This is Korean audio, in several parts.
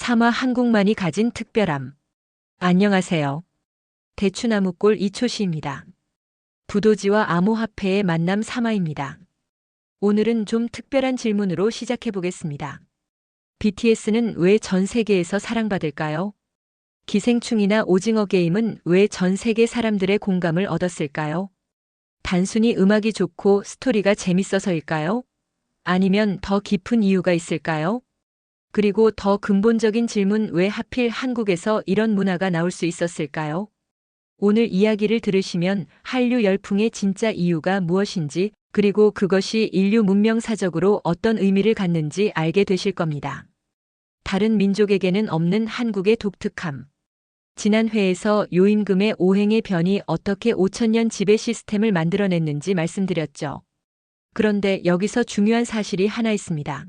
3화 한국만이 가진 특별함. 안녕하세요. 대추나무골 이초시입니다. 부도지와 암호화폐의 만남 3화입니다. 오늘은 좀 특별한 질문으로 시작해 보겠습니다. BTS는 왜 전 세계에서 사랑받을까요? 기생충이나 오징어 게임은 왜 전 세계 사람들의 공감을 얻었을까요? 단순히 음악이 좋고 스토리가 재밌어서일까요? 아니면 더 깊은 이유가 있을까요? 그리고 더 근본적인 질문, 왜 하필 한국에서 이런 문화가 나올 수 있었을까요? 오늘 이야기를 들으시면 한류 열풍의 진짜 이유가 무엇인지, 그리고 그것이 인류 문명사적으로 어떤 의미를 갖는지 알게 되실 겁니다. 다른 민족에게는 없는 한국의 독특함. 지난 회에서 요임금의 오행의 변이 어떻게 5000년 지배 시스템을 만들어냈는지 말씀드렸죠. 그런데 여기서 중요한 사실이 하나 있습니다.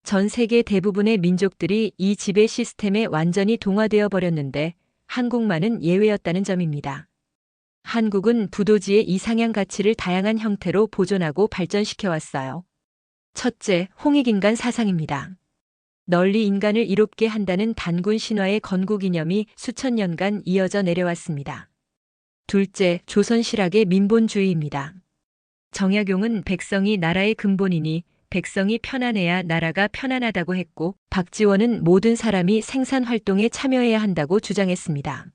전 세계 대부분의 민족들이 이 지배 시스템에 완전히 동화되어 버렸는데 한국만은 예외였다는 점입니다. 한국은 부도지의 이상향 가치를 다양한 형태로 보존하고 발전시켜 왔어요. 첫째, 홍익인간 사상입니다. 널리 인간을 이롭게 한다는 단군 신화의 건국 이념이 수천 년간 이어져 내려왔습니다. 둘째, 조선 실학의 민본주의입니다. 정약용은 백성이 나라의 근본이니 백성이 편안해야 나라가 편안하다고 했고, 박지원은 모든 사람이 생산 활동에 참여해야 한다고 주장했습니다.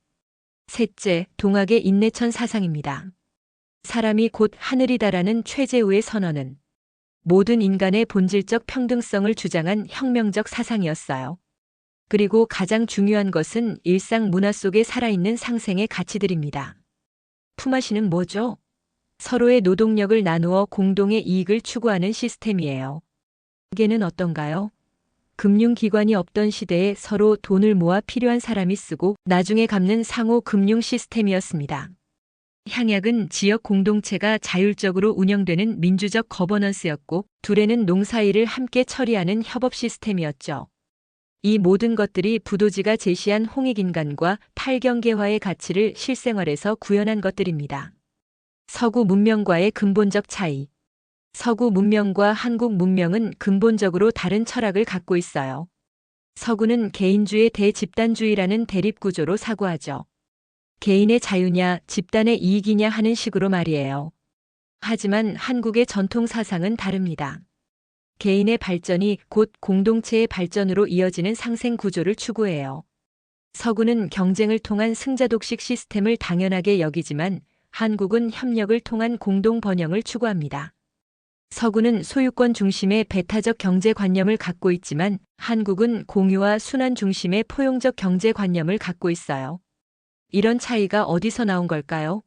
셋째, 동학의 인내천 사상입니다. 사람이 곧 하늘이다라는 최재우의 선언은 모든 인간의 본질적 평등성을 주장한 혁명적 사상이었어요. 그리고 가장 중요한 것은 일상 문화 속에 살아있는 상생의 가치들입니다. 품앗이는 뭐죠? 서로의 노동력을 나누어 공동의 이익을 추구하는 시스템이에요. 이게는 어떤가요? 금융기관이 없던 시대에 서로 돈을 모아 필요한 사람이 쓰고 나중에 갚는 상호 금융 시스템이었습니다. 향약은 지역 공동체가 자율적으로 운영되는 민주적 거버넌스였고, 둘에는 농사일을 함께 처리하는 협업 시스템이었죠. 이 모든 것들이 부도지가 제시한 홍익인간과 탈경계화의 가치를 실생활에서 구현한 것들입니다. 서구 문명과의 근본적 차이. 서구 문명과 한국 문명은 근본적으로 다른 철학을 갖고 있어요. 서구는 개인주의 대 집단주의라는 대립구조로 사고하죠. 개인의 자유냐, 집단의 이익이냐 하는 식으로 말이에요. 하지만 한국의 전통 사상은 다릅니다. 개인의 발전이 곧 공동체의 발전으로 이어지는 상생 구조를 추구해요. 서구는 경쟁을 통한 승자독식 시스템을 당연하게 여기지만 한국은 협력을 통한 공동 번영을 추구합니다. 서구는 소유권 중심의 배타적 경제관념을 갖고 있지만 한국은 공유와 순환 중심의 포용적 경제관념을 갖고 있어요. 이런 차이가 어디서 나온 걸까요?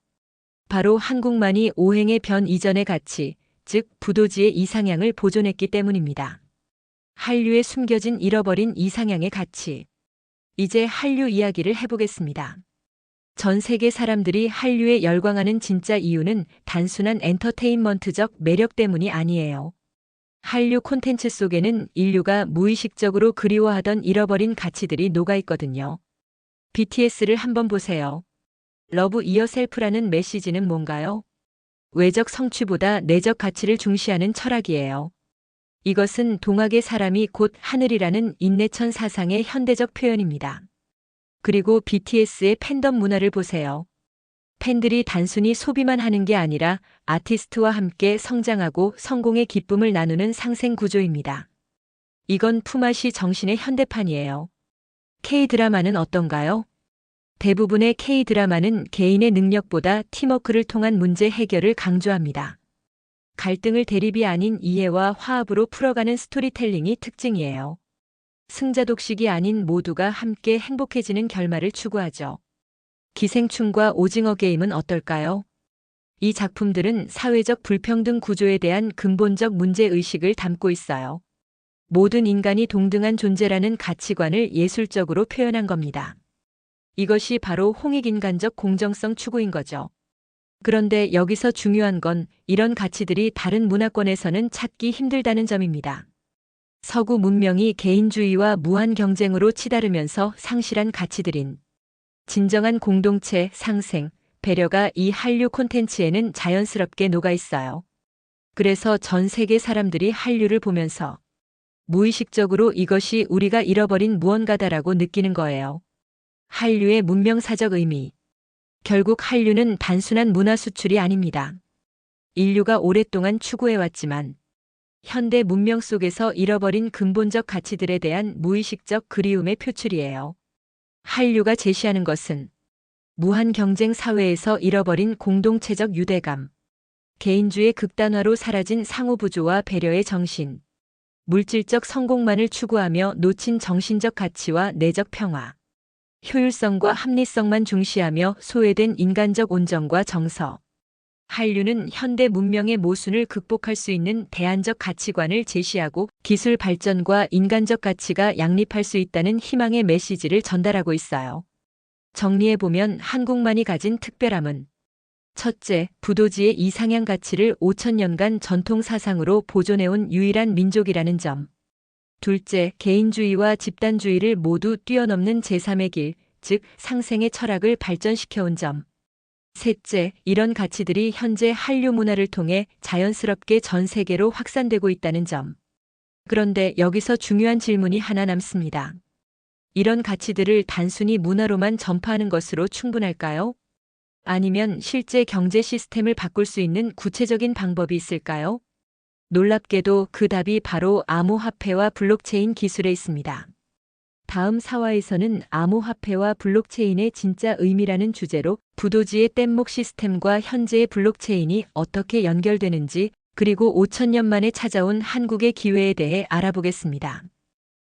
바로 한국만이 오행의 변 이전의 가치, 즉 부도지의 이상향을 보존했기 때문입니다. 한류에 숨겨진 잃어버린 이상향의 가치. 이제 한류 이야기를 해보겠습니다. 전 세계 사람들이 한류에 열광하는 진짜 이유는 단순한 엔터테인먼트적 매력 때문이 아니에요. 한류 콘텐츠 속에는 인류가 무의식적으로 그리워하던 잃어버린 가치들이 녹아있거든요. BTS를 한번 보세요. 러브 이어셀프라는 메시지는 뭔가요? 외적 성취보다 내적 가치를 중시하는 철학이에요. 이것은 동학의 사람이 곧 하늘이라는 인내천 사상의 현대적 표현입니다. 그리고 BTS의 팬덤 문화를 보세요. 팬들이 단순히 소비만 하는 게 아니라 아티스트와 함께 성장하고 성공의 기쁨을 나누는 상생 구조입니다. 이건 품앗이 정신의 현대판이에요. K-드라마는 어떤가요? 대부분의 K-드라마는 개인의 능력보다 팀워크를 통한 문제 해결을 강조합니다. 갈등을 대립이 아닌 이해와 화합으로 풀어가는 스토리텔링이 특징이에요. 승자독식이 아닌 모두가 함께 행복해지는 결말을 추구하죠. 기생충과 오징어 게임은 어떨까요? 이 작품들은 사회적 불평등 구조에 대한 근본적 문제의식을 담고 있어요. 모든 인간이 동등한 존재라는 가치관을 예술적으로 표현한 겁니다. 이것이 바로 홍익인간적 공정성 추구인 거죠. 그런데 여기서 중요한 건 이런 가치들이 다른 문화권에서는 찾기 힘들다는 점입니다. 서구 문명이 개인주의와 무한 경쟁으로 치달으면서 상실한 가치들인 진정한 공동체, 상생, 배려가 이 한류 콘텐츠에는 자연스럽게 녹아 있어요. 그래서 전 세계 사람들이 한류를 보면서 무의식적으로 이것이 우리가 잃어버린 무언가다라고 느끼는 거예요. 한류의 문명사적 의미. 결국 한류는 단순한 문화 수출이 아닙니다. 인류가 오랫동안 추구해왔지만 현대 문명 속에서 잃어버린 근본적 가치들에 대한 무의식적 그리움의 표출이에요. 한류가 제시하는 것은 무한 경쟁 사회에서 잃어버린 공동체적 유대감, 개인주의 극단화로 사라진 상호부조와 배려의 정신, 물질적 성공만을 추구하며 놓친 정신적 가치와 내적 평화, 효율성과 합리성만 중시하며 소외된 인간적 온정과 정서. 한류는 현대 문명의 모순을 극복할 수 있는 대안적 가치관을 제시하고 기술 발전과 인간적 가치가 양립할 수 있다는 희망의 메시지를 전달하고 있어요. 정리해보면 한국만이 가진 특별함은 첫째, 부도지의 이상향 가치를 5,000년간 전통 사상으로 보존해온 유일한 민족이라는 점. 둘째, 개인주의와 집단주의를 모두 뛰어넘는 제3의 길, 즉 상생의 철학을 발전시켜온 점. 셋째, 이런 가치들이 현재 한류 문화를 통해 자연스럽게 전 세계로 확산되고 있다는 점. 그런데 여기서 중요한 질문이 하나 남습니다. 이런 가치들을 단순히 문화로만 전파하는 것으로 충분할까요? 아니면 실제 경제 시스템을 바꿀 수 있는 구체적인 방법이 있을까요? 놀랍게도 그 답이 바로 암호화폐와 블록체인 기술에 있습니다. 다음 사화에서는 암호화폐와 블록체인의 진짜 의미라는 주제로 부도지의 뗏목 시스템과 현재의 블록체인이 어떻게 연결되는지, 그리고 5,000년 만에 찾아온 한국의 기회에 대해 알아보겠습니다.